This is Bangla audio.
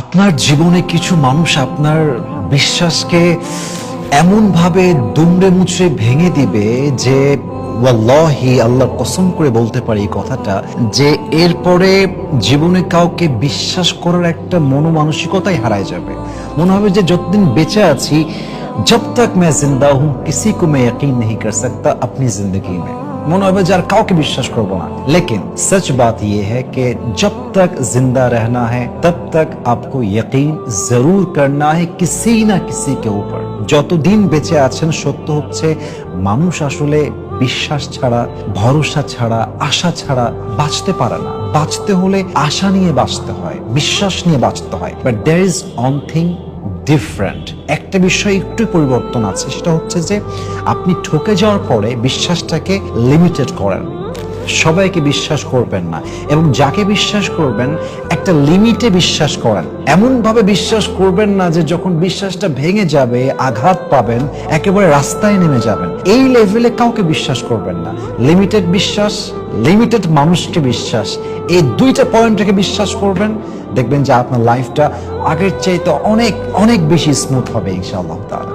আপনার জীবনে কিছু মানুষ আপনার বিশ্বাসকে এমন ভাবে দুমড়ে মুচড়ে ভেঙে দিবে যে ওয়াল্লাহি আল্লাহর কসম করে বলতে পারি এই কথাটা, যে এরপরে জীবনে কাউকে বিশ্বাস করার একটা মনোমানসিকতাই হারায় যাবে। মনে হবে যে যতদিন বেঁচে আছি, जब तक मैं जिंदा हूं किसी को मैं यकीन नहीं कर सकता अपनी जिंदगी में। মনে হবে যার কাউকে বিশ্বাস করব না। लेकिन सच बात ये है कि जब तक जिंदा रहना है तब तक आपको यकीन जरूर करना है किसी ना किसी के ऊपर। যতদিন বেঁচে আছেন সত্য হচ্ছে মানুষ আসলে বিশ্বাস ছাড়া, ভরসা ছাড়া, আশা ছাড়া বাঁচতে পারে না। বাঁচতে হলে আশা নিয়ে বাঁচতে হয়, বিশ্বাস নিয়ে বাঁচতে হয়। But there is one thing different. একটা বিষয় একটু পরিবর্তন আছে, সেটা হচ্ছে যে আপনি ঠকে যাওয়ার পরে বিশ্বাসটাকে লিমিটেড করেন। সবাইকে বিশ্বাস করবেন না, এবং যাকে বিশ্বাস করবেন একটা লিমিটে বিশ্বাস করেন। এমন ভাবে বিশ্বাস করবেন না যে যখন বিশ্বাসটা ভেঙে যাবে, আঘাত পাবেন, একেবারে রাস্তায় নেমে যাবেন। এই লেভেলে কাউকে বিশ্বাস করবেন না। লিমিটেড বিশ্বাস, লিমিটেড মানুষকে বিশ্বাস, এই দুইটা পয়েন্ট রেখে বিশ্বাস করবেন, দেখবেন যে আপনার লাইফটা আগের চাইতে অনেক অনেক বেশি স্মুথ হবে ইনশাআল্লাহ তাআলা।